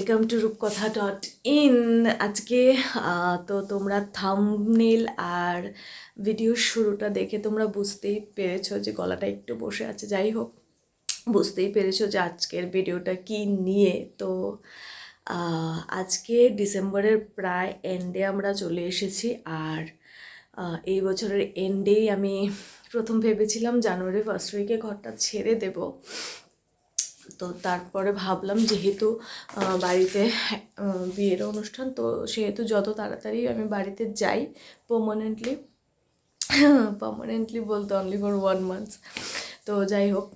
Welcome to রূপকথা.in। আজকে তো তোমরা থাম্বনেল আর ভিডিওর শুরুটা দেখে তোমরা বুঝতেই পেরেছো যে গলাটা একটু বসে আছে। যাই হোক, বুঝতেই পেরেছো যে আজকের ভিডিওটা কি নিয়ে। তো আজকে ডিসেম্বরের প্রায় এন্ডে আমরা চলে এসেছি। আর এই বছরের এন্ডেই আমি প্রথম ভেবেছিলাম জানুয়ারি ফার্স্ট উইকে ঘরটা ছেড়ে দেব। তো তারপরে ভাবলাম যেহেতু বাড়িতে বিয়ের অনুষ্ঠান, তো সেহেতু যত তাড়াতাড়ি আমি বাড়িতে যাই পার্মানেন্টলি বলতে অনলি ফর 1 মান্থ, তো যাই হোক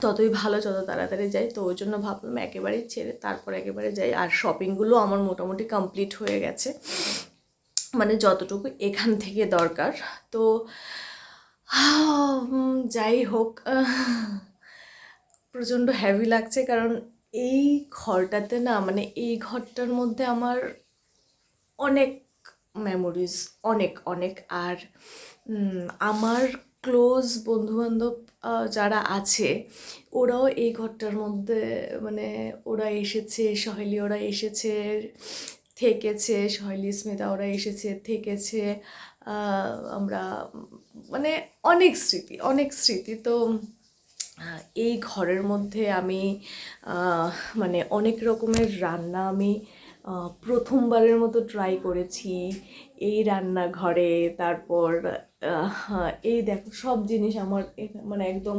ততই ভালো, যত তাড়াতাড়ি যাই। তো ওই জন্য ভাবলাম একেবারেই ছেড়ে তারপর একেবারে যাই। আর শপিংগুলো আমার মোটামুটি কমপ্লিট হয়ে গেছে, মানে যতটুকু এখান থেকে দরকার। তো যাই হোক, প্রচণ্ড হ্যাভি লাগছে, কারণ এই ঘরটাতে না, মানে এই ঘরটার মধ্যে আমার অনেক মেমোরিজ, অনেক অনেক। আর আমার ক্লোজ বন্ধুবান্ধব যারা আছে, ওরাও এই ঘরটার মধ্যে, মানে ওরা এসেছে, সহেলি ওরা এসেছে থেকেছে, সহেলি স্মিতা ওরা এসেছে থেকেছে। আমরা মানে অনেক স্মৃতি, অনেক স্মৃতি। তো এই ঘরের মধ্যে আমি মানে অনেক রকমের রান্না আমি প্রথমবারের মতো ট্রাই করেছি এই রান্নাঘরে। তারপর এই দেখো সব জিনিস আমার মানে একদম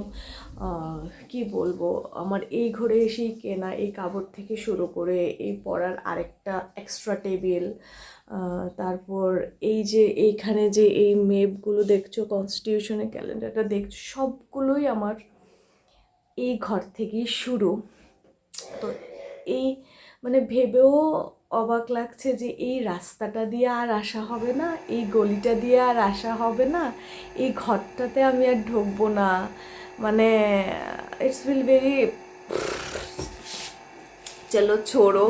কি বলবো, আমার এই ঘরে এসেই কেনা, এই কাপড় থেকে শুরু করে এই পড়ার আরেকটা এক্সট্রা টেবিল, তারপর এই যে এইখানে যে এই মেপগুলো দেখছো, কনস্টিটিউশনের ক্যালেন্ডারটা দেখছো, সবগুলোই আমার এই ঘর থেকেই শুরু। তো এই মানে ভেবেও অবাক লাগছে যে এই রাস্তাটা দিয়ে আর আসা হবে না, এই গলিটা দিয়ে আর আসা হবে না, এই ঘরটাতে আমি আর ঢুকবো না। মানে ইটস ফিল ভেরি, চলো छोड़ो,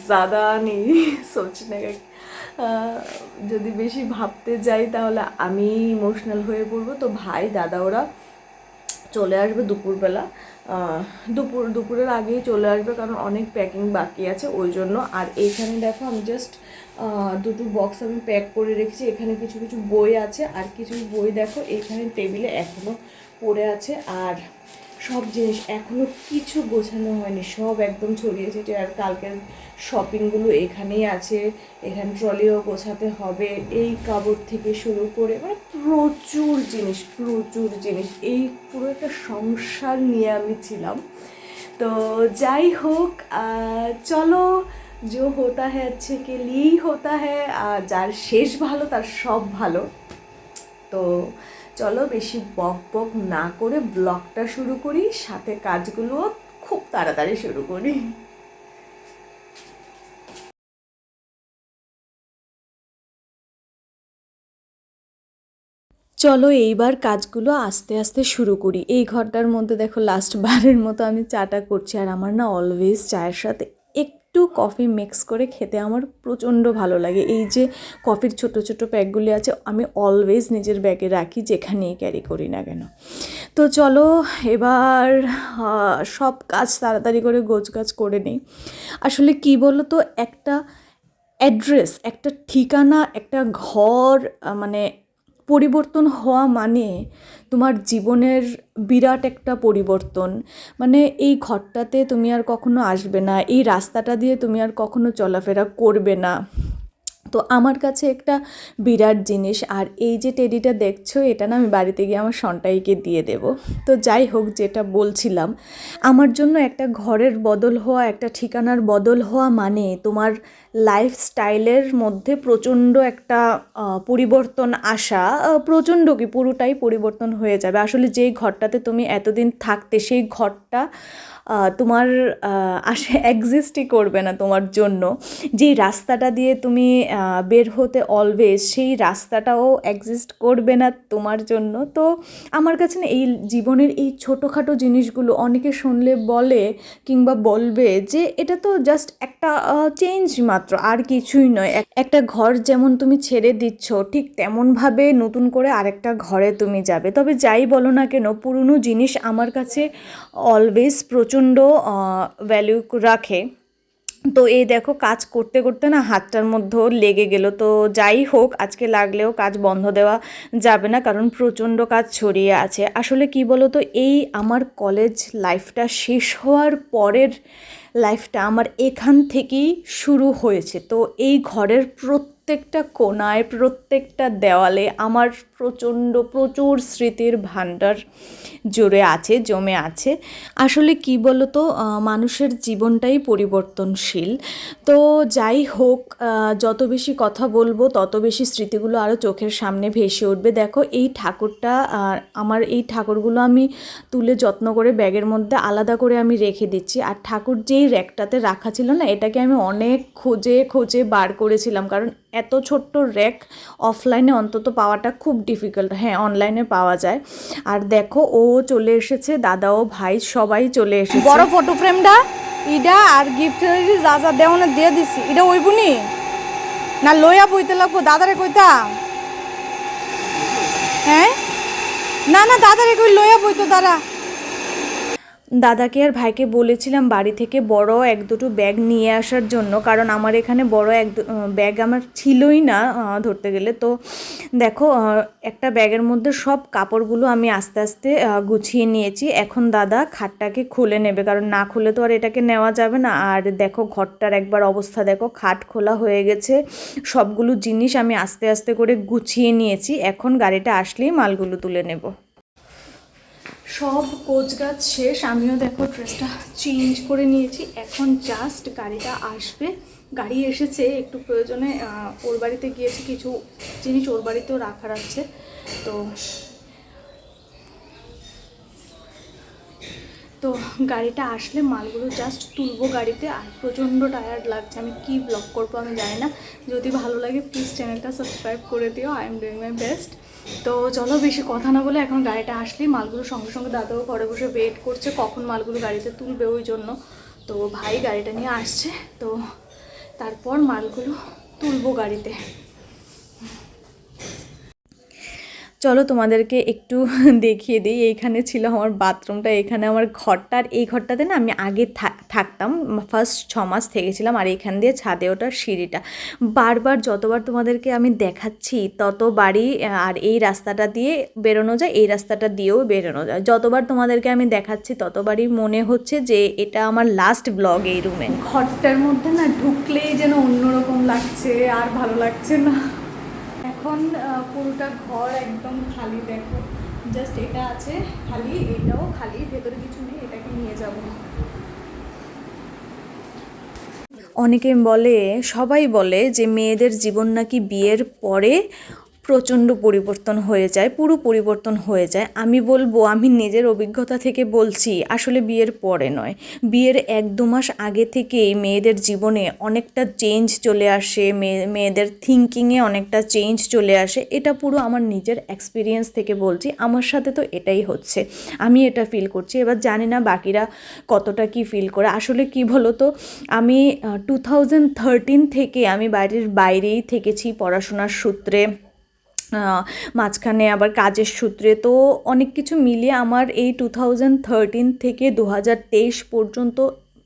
ज़्यादा नहीं सोचने का। যদি বেশি ভাবতে যাই তাহলে আমি ইমোশনাল হয়ে পড়বো। তো ভাই দাদা ওরা চলে আসবে দুপুরবেলা, দুপুরের আগেই চলে আসবে, কারণ অনেক প্যাকিং বাকি আছে ওই জন্য। আর এইখানে দেখো আমি জাস্ট দুটো বক্স আমি প্যাক করে রেখেছি। এখানে কিছু কিছু বই আছে, আর কিছু বই দেখো এইখানে টেবিলে এখনও পড়ে আছে। আর সব জিনিস এখনও কিছু গোছানো হয়নি, সব একদম ছড়িয়ে ছিটিয়ে। আর কালকের শপিংগুলো এখানেই আছে, এখানে ট্রলিও গোছাতে হবে, এই কাপড় থেকে শুরু করে মানে প্রচুর জিনিস, প্রচুর জিনিস। এই পুরো একটা সংসার নিয়ে আমি ছিলাম। তো যাই হোক, চলো, जो होता है अच्छे के लिए ही होता है, যার শেষ ভালো তার সব ভালো। তো চলো বেশি বক বক না করে ব্লগটা শুরু করি, সাথে কাজগুলো খুব তাড়াতাড়ি শুরু করি। চলো এইবার কাজগুলো আস্তে আস্তে শুরু করি। এই ঘরটার মধ্যে দেখো লাস্ট বারের মতো আমি চাটা করছি। আর আমার না অলওয়েজ চায়ের সাথে একটু কফি মিক্স করে খেতে আমার প্রচণ্ড ভালো লাগে। এই যে কফির ছোট ছোট প্যাকগুলি আছে, আমি অলওয়েজ নিজের ব্যাগে রাখি, যেখানেই ক্যারি করি না কেন। তো চলো এবার সব কাজ তাড়াতাড়ি করে গোছগাছ করে নিই। আসলে কি বলো তো, একটা অ্যাড্রেস, একটা ঠিকানা, একটা ঘর মানে পরিবর্তন হওয়া মানে তোমার জীবনের বিরাট একটা পরিবর্তন। মানে এই ঘরটাতে তুমি আর কখনো আসবে না, এই রাস্তাটা দিয়ে তুমি আর কখনো চলাফেরা করবে না। তো আমার কাছে একটা বিরাট জিনিস। আর এই যে টেডিটা দেখছো, এটা না আমি বাড়িতে গিয়ে আমার সন্তাইকে দিয়ে দেব। তো যাই হোক, যেটা বলছিলাম, আমার জন্য একটা ঘরের বদল হওয়া, একটা ঠিকানার বদল হওয়া মানে তোমার লাইফস্টাইলের মধ্যে প্রচণ্ড একটা পরিবর্তন আসা। প্রচণ্ড কি, পুরোটাই পরিবর্তন হয়ে যাবে। আসলে যেই ঘরটাতে তুমি এতদিন থাকতে, সেই ঘরটা তোমার এক্সিস্টই করবে না তোমার জন্য। যেই রাস্তাটা দিয়ে তুমি বের হতে অলওয়েজ, সেই রাস্তাটাও এক্সিস্ট করবে না তোমার জন্য। তো আমার কাছে না এই জীবনের এই ছোটোখাটো জিনিসগুলো অনেকে শুনলে বলে কিংবা বলবে যে এটা তো জাস্ট একটা চেঞ্জ মাত্র, আর কিছুই নয়। একটা ঘর যেমন তুমি ছেড়ে দিচ্ছ, ঠিক তেমনভাবে নতুন করে আরেকটা ঘরে তুমি যাবে। তবে যাই বলো না কেন, পুরনো জিনিস আমার কাছে অলওয়েজ প্রচণ্ড প্রচণ্ড ভ্যালু রাখে। তো এই দেখো কাজ করতে করতে না হাতটার মধ্যেও লেগে গেল। তো যাই হোক, আজকে লাগলেও কাজ বন্ধ দেওয়া যাবে না, কারণ প্রচণ্ড কাজ ছড়িয়ে আছে। আসলে কি বলো তো, এই আমার কলেজ লাইফটা শেষ হওয়ার পরের লাইফটা আমার এখান থেকেই শুরু হয়েছে। তো এই ঘরের প্রত্যেকটা কোণায়, প্রত্যেকটা দেওয়ালে আমার প্রচুর স্মৃতির ভাণ্ডার জমে আছে। আসলে কি বলো তো, মানুষের জীবনটাই পরিবর্তনশীল। তো যাই হোক, যত বেশি কথা বলবো তত বেশি স্মৃতিগুলো আরও চোখের সামনে ভেসে উঠবে। দেখো এই ঠাকুরটা, আমার এই ঠাকুরগুলো আমি তুলে যত্ন করে ব্যাগের মধ্যে আলাদা করে আমি রেখে দিচ্ছি। আর ঠাকুর যেই র্যাকটাতে রাখা ছিল না, এটাকে আমি অনেক খোঁজে বার করেছিলাম, কারণ এত ছোট্ট র্যাক অফলাইনে অন্তত পাওয়াটা খুব ডিফিকাল্ট। হ্যাঁ, অনলাইনে পাওয়া যায়। আর দেখো ও চলে এসেছে, দাদা ও ভাই সবাই চলে এসেছে। বড় ফটো ফ্রেমটা ইডা আর গিফট যা যা দেওয়া দিয়ে দিছি, এটা ওইবুনি না লইয়া বইতে লাগবো? দাদারে কইতাম, হ্যাঁ না না দাদারে কই লইয়া বইতো দাঁড়া। দাদাকে আর ভাইকে বলেছিলাম বাড়ি থেকে বড় এক দুটো ব্যাগ নিয়ে আসার জন্য, কারণ আমার এখানে বড় ব্যাগ আমার ছিলই না ধরতে গেলে। তো দেখো একটা ব্যাগের মধ্যে সব কাপড়গুলো আমি আস্তে আস্তে গুছিয়ে নিয়েছি। এখন দাদা খাটটাকে খুলে নেবে, কারণ না খুলে তো আর এটাকে নেওয়া যাবে না। আর দেখো ঘরটার একবার অবস্থা দেখো, খাট খোলা হয়ে গেছে, সবগুলো জিনিস আমি আস্তে আস্তে করে গুছিয়ে নিয়েছি। এখন গাড়িটা আসলেই মালগুলো তুলে নেব। সব কোচগাছ শেষ, আমিও দেখো ড্রেসটা চেঞ্জ করে নিয়েছি। এখন জাস্ট গাড়িটা আসবে, গাড়ি এসেছে, একটু প্রয়োজনে ওর বাড়িতে গিয়েছি, কিছু জিনিস ওর বাড়িতেও রাখার আছে। তো গাড়িটা আসলে মালগুলো জাস্ট তুলবো গাড়িতে। আর প্রচণ্ড টায়ার্ড লাগছে, আমি কি ব্লগ করবো আমি জানি না। যদি ভালো লাগে প্লিজ চ্যানেলটা সাবস্ক্রাইব করে দিও, I am doing my best. তো চলো বেশি কথা না বলে এখন গাড়িটা আসলেই মালগুলো সঙ্গে সঙ্গে দাদাও ঘরে বসে ওয়েট করছে কখন মালগুলো গাড়িতে তুলবে ওই জন্য। তো ভাই গাড়িটা নিয়ে আসছে, তো তারপর মালগুলো তুলবো গাড়িতে। চলো তোমাদেরকে একটু দেখিয়ে দিই। এইখানে ছিল আমার বাথরুমটা, এখানে আমার ঘরটা। আর এই ঘরটাতে না আমি আগে থাকতাম, ফার্স্ট 6 মাস থেকেছিলাম। আর এইখান দিয়ে ছাদে ওঠার সিঁড়িটা বারবার যতবার তোমাদেরকে আমি দেখাচ্ছি ততবারই, আর এই রাস্তাটা দিয়ে বেরোনো যায়, এই রাস্তাটা দিয়েও বেরোনো যায়। যতবার তোমাদেরকে আমি দেখাচ্ছি ততবারই মনে হচ্ছে যে এটা আমার লাস্ট ব্লগ এই রুমে। ঘরটার মধ্যে না ঢুকলেই যেন অন্যরকম লাগছে, আর ভালো লাগছে না। এখন পুরোটা ঘর একদম খালি, দেখো জাস্ট এটা আছে খালি, এটাও খালি, ভেতরে কিছু নেই, এটাকে নিয়ে যাব। অনেকে বলে, সবাই বলে যে মেয়েদের জীবন নাকি বিয়ের পরে প্রচণ্ড পরিবর্তন হয়ে যায়, পুরো পরিবর্তন হয়ে যায়। আমি বলবো, আমি নিজের অভিজ্ঞতা থেকে বলছি, আসলে বিয়ের পরে নয়, বিয়ের 1-2 মাস আগে থেকেই মেয়েদের জীবনে অনেকটা চেঞ্জ চলে আসে, মেয়েদের থিঙ্কিংয়ে অনেকটা চেঞ্জ চলে আসে। এটা পুরো আমার নিজের এক্সপিরিয়েন্স থেকে বলছি, আমার সাথে তো এটাই হচ্ছে, আমি এটা ফিল করছি। এবার জানি না বাকিরা কতটা কি ফিল করে। আসলে কি বলো তো, আমি 2013 থেকে আমি বাড়ির বাইরেই থেকেছি পড়াশোনার সূত্রে, মাঝখানে আবার কাজের সূত্রে। তো অনেক কিছু মিলিয়ে আমার এই 2013 থেকে 2023 পর্যন্ত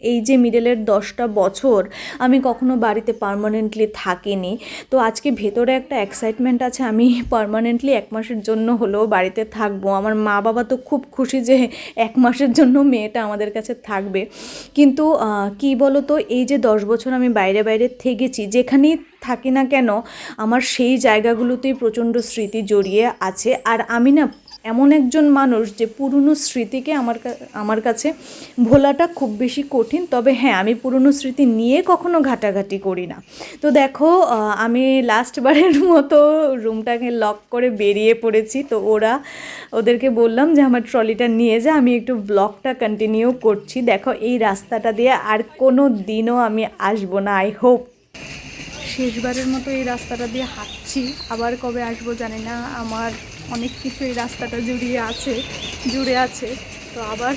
এই যে মিডলের 10টা বছর আমি কখনো বাড়িতে পার্মানেন্টলি থাকিনি। তো আজকে ভেতরে একটা এক্সাইটমেন্ট আছে, আমি পার্মানেন্টলি 1 মাসের জন্য হলেও বাড়িতে থাকবো। আমার মা বাবা তো খুব খুশি যে 1 মাসের জন্য মেয়েটা আমাদের কাছে থাকবে। কিন্তু কি বলো তো, এই যে 10 বছর আমি বাইরে থেকেছি, যেখানেই থাকি না কেন আমার সেই জায়গাগুলোতেই প্রচণ্ড স্মৃতি জড়িয়ে আছে। আর আমি না এমন একজন মানুষ যে পুরনো স্মৃতিকে আমার কাছে ভোলাটা খুব বেশি কঠিন। তবে হ্যাঁ, আমি পুরনো স্মৃতি নিয়ে কখনো ঘাটাঘাটি করি না। তো দেখো আমি লাস্টবারের মতো রুমটাকে লক করে বেরিয়ে পড়েছি। তো ওদেরকে বললাম যে আমার ট্রলিটা নিয়ে যা, আমি একটু ব্লগটা কন্টিনিউ করছি। দেখো এই রাস্তাটা দিয়ে আর কোনো দিনও আমি আসবো না, আই হোপ। শেষবারের মতো এই রাস্তাটা দিয়ে হাঁটছি, আবার কবে আসবো জানি না। আমার অনেক কিছু এই রাস্তাটা জুড়ে আছে। তো আবার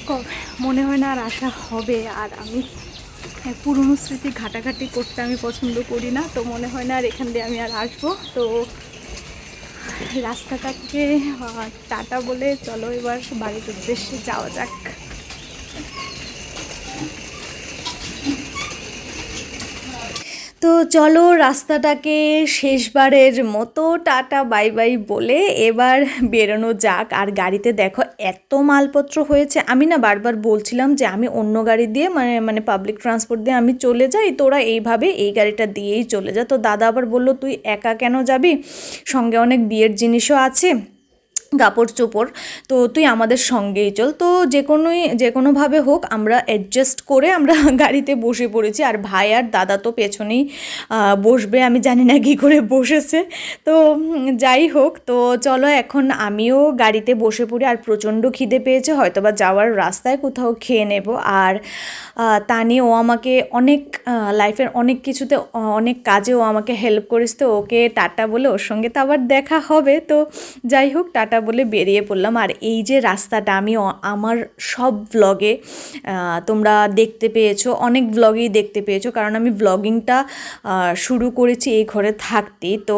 কবে মনে হয় না আর আসা হবে। আর আমি পুরনো স্মৃতি ঘাটাঘাটি করতে আমি পছন্দ করি না, তো মনে হয় না আর এখান দিয়ে আমি আর আসবো। তো রাস্তাটাকে টাটা বলে চলো এবার বাড়ির উদ্দেশ্যে যাওয়া যাক। তো চলো রাস্তাটাকে শেষবারের মতো টাটা বাই বাই বলে এবার বেরোনো যাক। আর গাড়িতে দেখো এত মালপত্র হয়েছে, আমি না বারবার বলছিলাম যে আমি অন্য গাড়ি দিয়ে মানে পাবলিক ট্রান্সপোর্ট দিয়ে আমি চলে যাই, তোরা এইভাবে এই গাড়িটা দিয়েই চলে যা। তো দাদা আবার বললো তুই একা কেন যাবি, সঙ্গে অনেক বিয়ের জিনিসও আছে, কাপড় চোপড়, তো তুই আমাদের সঙ্গেই চল। তো যে কোনোভাবে হোক আমরা অ্যাডজাস্ট করে আমরা গাড়িতে বসে পড়েছি। আর ভাই আর দাদা তো পেছনেই বসবে, আমি জানি না কী করে বসেছে। তো যাই হোক, তো চলো এখন আমিও গাড়িতে বসে পড়ি। আর প্রচণ্ড খিদে পেয়েছে, হয়তো বা যাওয়ার রাস্তায় কোথাও খেয়ে নেব। আর তানি ও আমাকে অনেক লাইফের অনেক কিছুতে অনেক কাজে ও আমাকে হেল্প করেছে, তো ওকে টাটা বলে ওর সঙ্গে তো আবার দেখা হবে। তো যাই হোক টাটা বলে বেরিয়ে পড়লাম। আর এই যে রাস্তাটা আমি আমার সব ব্লগে তোমরা দেখতে পেয়েছো, অনেক ব্লগেই দেখতে পেয়েছো, কারণ আমি ব্লগিংটা শুরু করেছি এই ঘরে থাকতেই। তো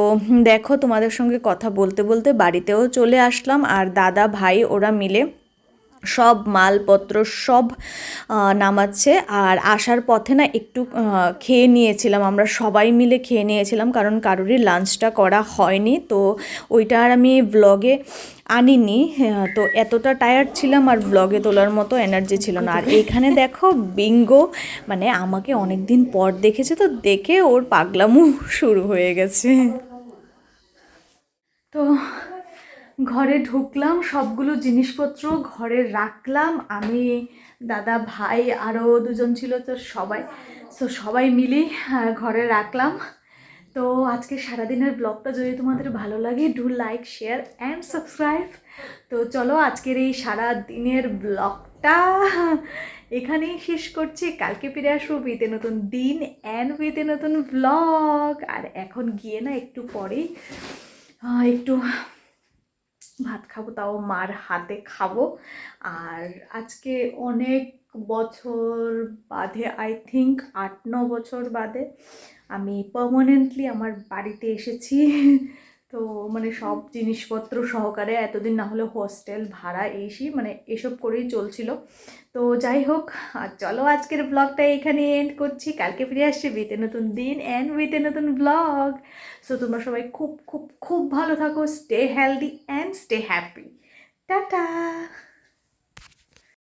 দেখো তোমাদের সঙ্গে কথা বলতে বলতে বাড়িতেও চলে আসলাম। আর দাদা ভাই ওরা মিলে সব মালপত্র সব নামাচ্ছে। আর আসার পথে না একটু খেয়ে নিয়েছিলাম, আমরা সবাই মিলে খেয়ে নিয়েছিলাম, কারণ কারোরই লাঞ্চটা করা হয়নি। তো ওইটা আর আমি ব্লগে আনিনি, তো এতটা টায়ার্ড ছিলাম আর ব্লগে তোলার মতো এনার্জি ছিল না। আর এইখানে দেখো বিঙ্গো, মানে আমাকে অনেক দিন পর দেখেছে, তো দেখে ওর পাগলামো শুরু হয়ে গেছে। তো ঘরে ঢুকলাম, সবগুলো জিনিসপত্র ঘরে রাখলাম, আমি দাদা ভাই আরও দুজন ছিল, তো সবাই মিলেই ঘরে রাখলাম। তো আজকে সারাদিনের ব্লগটা যদি তোমাদের ভালো লাগে, do like share and subscribe. তো চলো আজকের এই সারা দিনের ব্লগটা এখানেই শেষ করছি। কালকে ফিরে আসবো উইথ এ নতুন দিন অ্যান্ড উইথ এ নতুন ব্লগ। আর এখন গিয়ে না একটু পরেই একটু ভাত খাবো, তাও মার হাতে খাবো। আর আজকে অনেক বছর বাদে, আই থিঙ্ক 8-9 বছর বাদে আমি পার্মানেন্টলি আমার বাড়িতে এসেছি। তো মানে সব জিনিসপত্র সহকারে, এতদিন না হলে হোস্টেল ভাড়া মানে এসব করেই চলছিল। তো যাই হোক, আর চলো আজকের ব্লগটা এখানে এন্ড করছি। কালকে ফিরে আসছি উইথ এ নতুন দিন অ্যান্ড উইথ এ নতুন ব্লগ। সো তোমরা সবাই খুব খুব খুব ভালো থাকো, stay healthy and stay happy. Tata.